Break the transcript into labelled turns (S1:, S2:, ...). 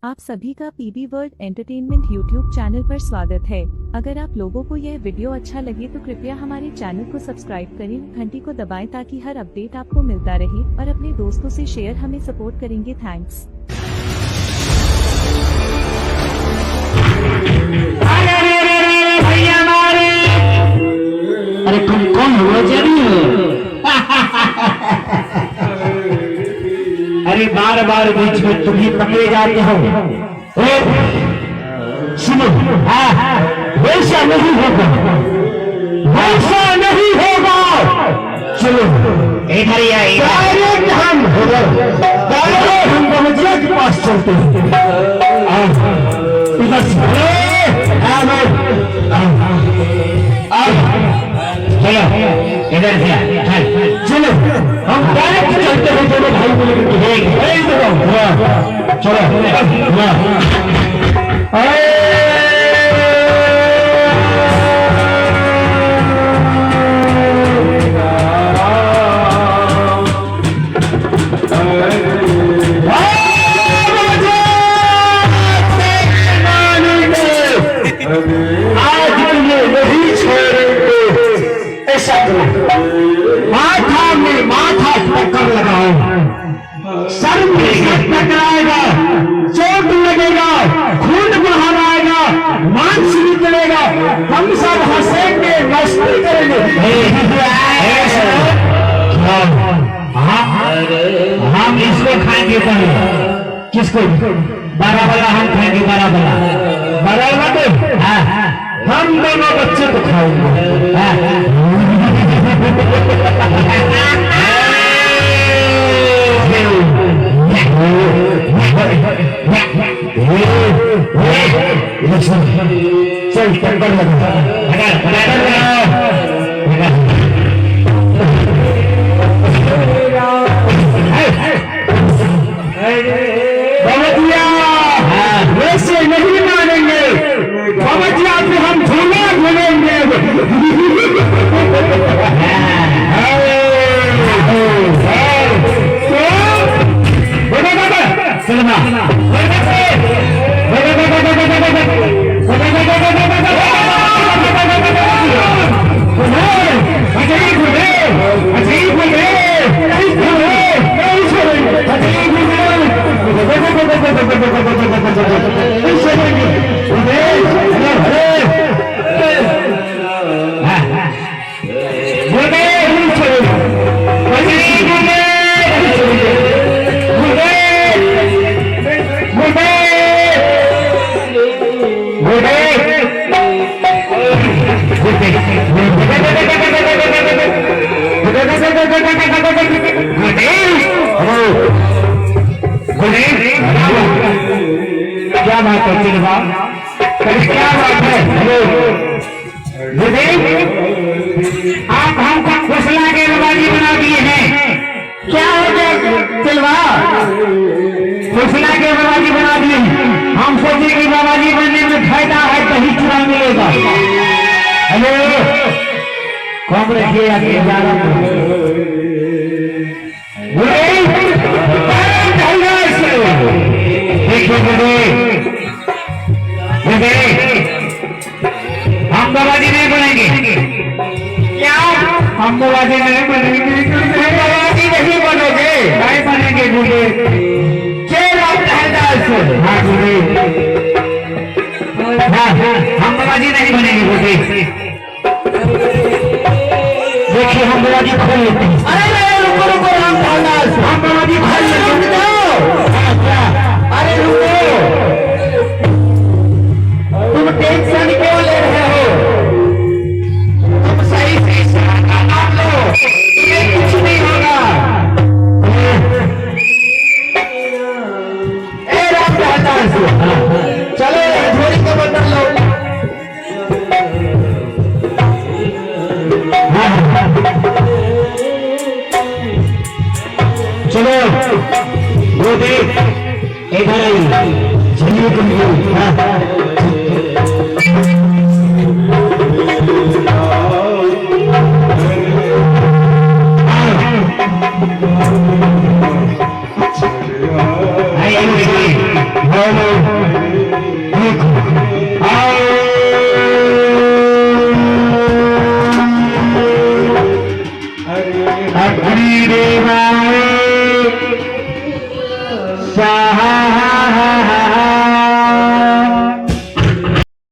S1: आप सभी का PB world entertainment YouTube channel पर स्वागत है। अगर आप लोगों को यह वीडियो अच्छा लगे तो कृपया हमारे चैनल को सब्सक्राइब करें, घंटी को दबाएं ताकि हर अपडेट आपको मिलता रहे और अपने दोस्तों से शेयर हमें सपोर्ट करेंगे। थैंक्स।
S2: अरे तुम कौन हो अरे बार बार बीच में तुम ही पकड़े जाते हो। सुनो, वैसा नहीं होगा, वैसा नहीं होगा। चलो इधर ही आइए, डायरेक्ट हम बमजिया के पास चलते हैं। इधर से चलो, इधर से चलो, हम डायरेक्ट चलते हैं। दोनों भाई को लेकर आज तुम्हें नहीं छोड़ेंगे। ऐसा माथा में माथा टक्कर लगाओ, सर में सर टकराएगा, चोट लगेगा, खून बाहर आएगा, मांस निकलेगा, हम सब हंसेंगे, मस्ती करेंगे। हम इसको खाएंगे पहले। किसको? बराबर हम खाएंगे, बराबर। हम दोनों बच्चे को खाएंगे। चल टक्कर लगा। वैसे नहीं मानेंगे, बमजिया पे हम झूला घूमेंगे। क्या बात है चिलवा? क्या बात है? आप हमको घोषणा के बाबाजी बना दिए हैं। क्या हो गया चिलवा? घोषणा के बाबाजी बना दिए हैं। हम सोचे कि बाबाजी बनने में फायदा है, कहीं चुरा मिलेगा। हेलो, कौन रखिए आगे जा रहा हम बाबाजी नहीं बनेंगे। क्या हम बाबाजी नहीं बनेंगे? बाबाजी नहीं बनोगे? नहीं बनेंगे बूढ़े। हम बाबाजी नहीं बनेंगे बूढ़े। देखिए हम बाबाजी खोल लेते हैं। अरे रुको, हम बाबाजी खोल लेते हैं। अरे रुको, तुम टेंशन क्यों ले रहे हो? तुम सही से मान लो, तुम्हें कुछ नहीं होगा। चलो झोली को बदल लो। चलो वो देख इधर आई झिल्ली को चलो देखो अग्नि देवाय स्वाहा